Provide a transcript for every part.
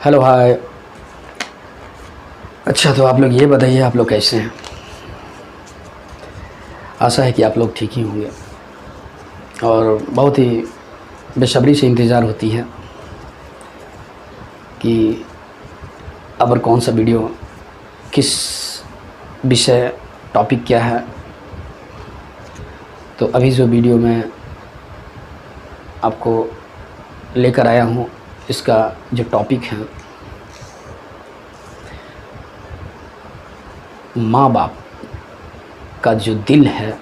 Hello hi. अच्छा, तो आप लोग ये बताइए, आप लोग कैसे हैं? आशा है कि आप लोग ठीक ही होंगे और बहुत ही बेसब्री से इंतज़ार होती है कि अब कौन सा वीडियो, किस विषय, टॉपिक क्या है। तो अभी जो वीडियो मैं आपको लेकर आया हूँ, इसका जो टॉपिक है, माँ बाप का जो दिल है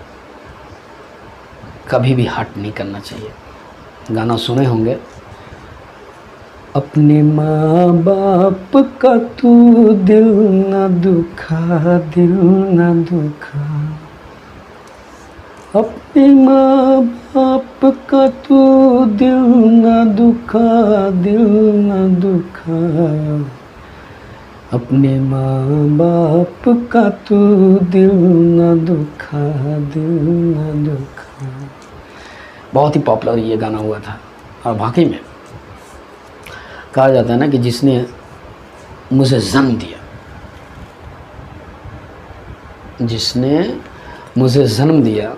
कभी भी हर्ट नहीं करना चाहिए। गाना सुने होंगे, अपने माँ बाप का तू दिल न दुखा, दिल न दुखा, अपने माँ बाप का तू दिल न दुखा, दिल न दुखा, अपने माँ बाप का तू दिल न दुखा, दिल न दुखा। बहुत ही पॉपुलर ये गाना हुआ था और वाकई में कहा जाता है ना कि जिसने मुझे जन्म दिया, जिसने मुझे जन्म दिया,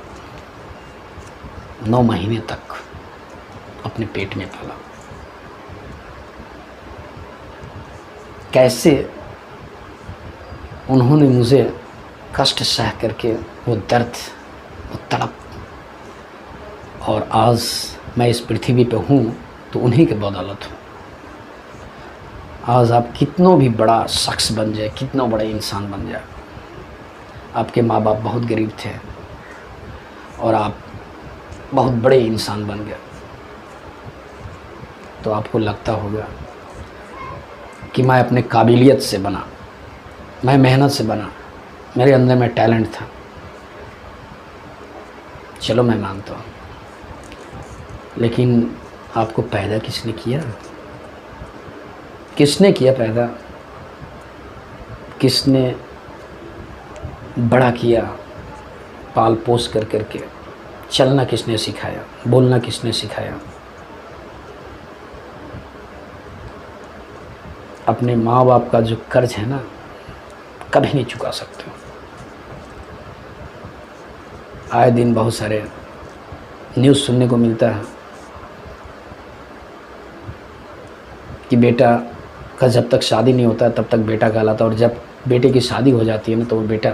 9 महीने तक अपने पेट में पाला, कैसे उन्होंने मुझे कष्ट सह करके वो दर्द, वो तड़प, और आज मैं इस पृथ्वी पे हूँ तो उन्हीं के बदौलत हूँ। आज आप कितना भी बड़ा शख्स बन जाए, कितना बड़ा इंसान बन जाए, आपके माँ बाप बहुत गरीब थे और आप बहुत बड़े इंसान बन गए, तो आपको लगता होगा कि मैं अपने काबिलियत से बना, मैं मेहनत से बना, मेरे अंदर में टैलेंट था। चलो मैं मानता हूँ, लेकिन आपको पैदा किसने किया? किसने किया पैदा? किसने बड़ा किया? पाल पोस कर करके चलना किसने सिखाया? बोलना किसने सिखाया? अपने माँ बाप का जो कर्ज है ना, कभी नहीं चुका सकते। आए दिन बहुत सारे न्यूज़ सुनने को मिलता है कि बेटा का जब तक शादी नहीं होता तब तक बेटा कहलाता, और जब बेटे की शादी हो जाती है ना तो वो बेटा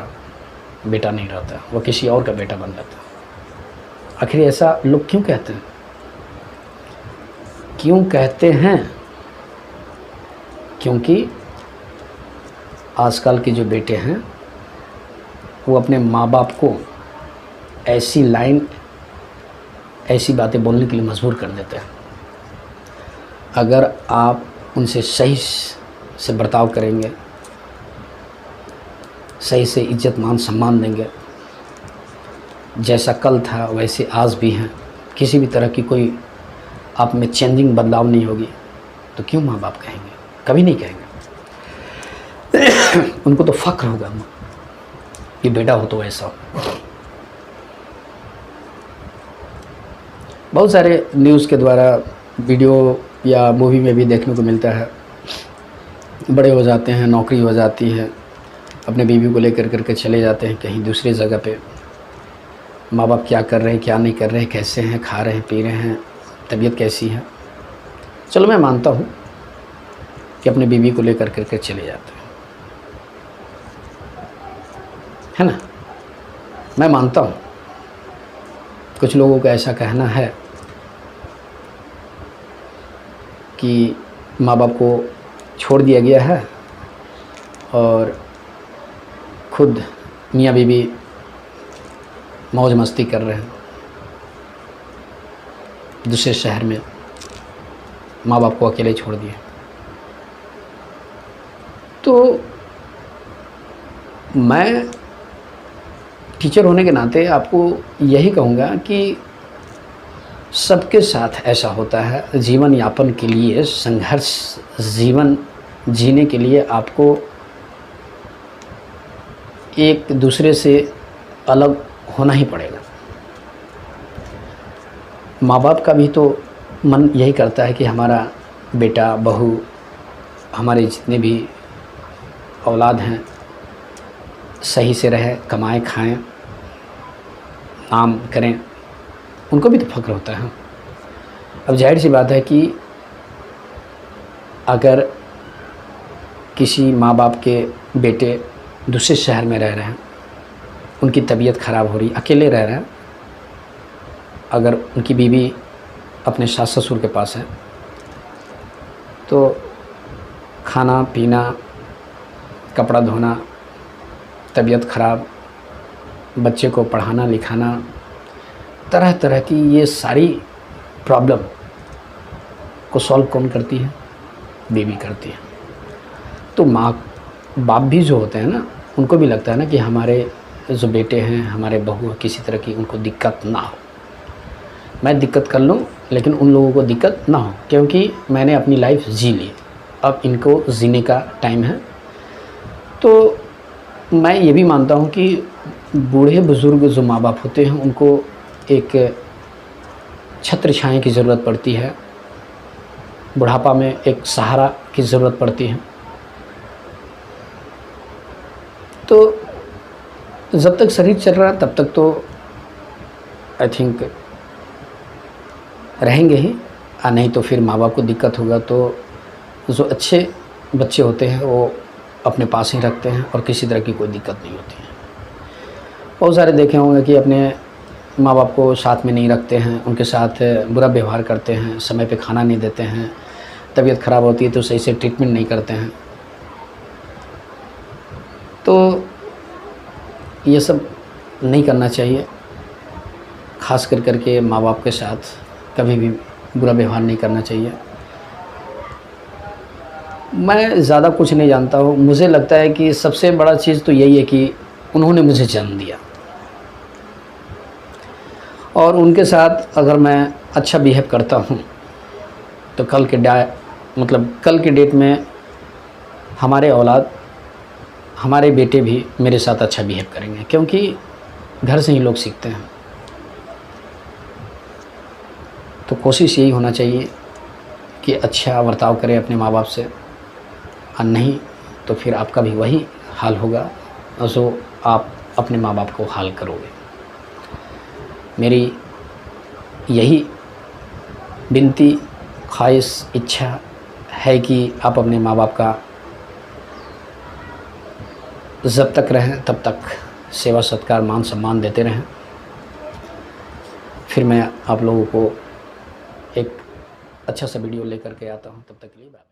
बेटा नहीं रहता, वो किसी और का बेटा बन जाता। आखिर ऐसा लोग क्यों कहते हैं? क्यों कहते हैं? क्योंकि आजकल के जो बेटे हैं वो अपने माँ बाप को ऐसी लाइन, ऐसी बातें बोलने के लिए मजबूर कर देते हैं। अगर आप उनसे सही से बर्ताव करेंगे, सही से इज्जत मान सम्मान देंगे, जैसा कल था वैसे आज भी हैं, किसी भी तरह की कोई आप में चेंजिंग, बदलाव नहीं होगी, तो क्यों माँ बाप कहेंगे? कभी नहीं कहेंगे। उनको तो फ़ख्र होगा कि बेटा हो तो ऐसा हो। बहुत सारे न्यूज़ के द्वारा, वीडियो या मूवी में भी देखने को मिलता है, बड़े हो जाते हैं, नौकरी हो जाती है, अपने बीवी को लेकर करके चले जाते हैं कहीं दूसरी जगह पे। माँ बाप क्या कर रहे हैं, क्या नहीं कर रहे हैं, कैसे हैं, खा रहे हैं, पी रहे हैं, तबीयत कैसी है। चलो मैं मानता हूँ कि अपने बीवी को लेकर करके चले जाते हैं, है ना? मैं मानता हूँ। कुछ लोगों का ऐसा कहना है कि माँ बाप को छोड़ दिया गया है और खुद मियाँ बीवी मौज मस्ती कर रहे हैं दूसरे शहर में, माँ बाप को अकेले छोड़ दिए। तो मैं टीचर होने के नाते आपको यही कहूँगा कि सबके साथ ऐसा होता है। जीवन यापन के लिए, संघर्ष जीवन जीने के लिए आपको एक दूसरे से अलग होना ही पड़ेगा। माँ बाप का भी तो मन यही करता है कि हमारा बेटा, बहू हमारे जितने भी औलाद हैं सही से रहे, कमाएं खाएं, नाम करें, उनको भी तो फ़क्र होता है। अब जाहिर सी बात है कि अगर किसी माँ बाप के बेटे दूसरे शहर में रह रहे हैं, उनकी तबीयत ख़राब हो रही, अकेले रह रहे हैं, अगर उनकी बीवी अपने सास ससुर के पास है, तो खाना पीना, कपड़ा धोना, तबीयत ख़राब, बच्चे को पढ़ाना लिखाना, तरह तरह की ये सारी प्रॉब्लम को सॉल्व कौन करती है? बीवी करती है। तो माँ बाप भी जो होते हैं ना, उनको भी लगता है ना कि हमारे जो बेटे हैं, हमारे बहू, किसी तरह की उनको दिक्कत ना हो। मैं दिक्कत कर लूँ लेकिन उन लोगों को दिक्कत ना हो, क्योंकि मैंने अपनी लाइफ जी ली, अब इनको जीने का टाइम है। तो मैं ये भी मानता हूँ कि बूढ़े बुज़ुर्ग जो माँ बाप होते हैं, उनको एक छत्र छाया की ज़रूरत पड़ती है, बुढ़ापा में एक सहारा की ज़रूरत पड़ती है। तो जब तक शरीर चल रहा है तब तक तो आई थिंक रहेंगे ही, नहीं तो फिर माँ बाप को दिक्कत होगा। तो जो अच्छे बच्चे होते हैं वो अपने पास ही रखते हैं और किसी तरह की कोई दिक्कत नहीं होती है। बहुत सारे देखे होंगे कि अपने माँ बाप को साथ में नहीं रखते हैं, उनके साथ बुरा व्यवहार करते हैं, समय पे खाना नहीं देते हैं, तबीयत ख़राब होती है तो सही से ट्रीटमेंट नहीं करते हैं। तो ये सब नहीं करना चाहिए। ख़ास कर करके माँ बाप के साथ कभी भी बुरा व्यवहार नहीं करना चाहिए। मैं ज़्यादा कुछ नहीं जानता हूँ। मुझे लगता है कि सबसे बड़ा चीज़ तो यही है कि उन्होंने मुझे जन्म दिया, और उनके साथ अगर मैं अच्छा बिहेव करता हूँ तो कल के डेट में हमारे औलाद, हमारे बेटे भी मेरे साथ अच्छा बिहेव करेंगे, क्योंकि घर से ही लोग सीखते हैं। तो कोशिश यही होना चाहिए कि अच्छा बर्ताव करें अपने माँ बाप से, और नहीं तो फिर आपका भी वही हाल होगा जो आप अपने माँ बाप को हाल करोगे। मेरी यही विनती, ख्वाहिश, इच्छा है कि आप अपने माँ बाप का जब तक रहें तब तक सेवा सत्कार मान सम्मान देते रहें। फिर मैं आप लोगों को एक अच्छा सा वीडियो लेकर के आता हूँ। तब तक के लिए बाय।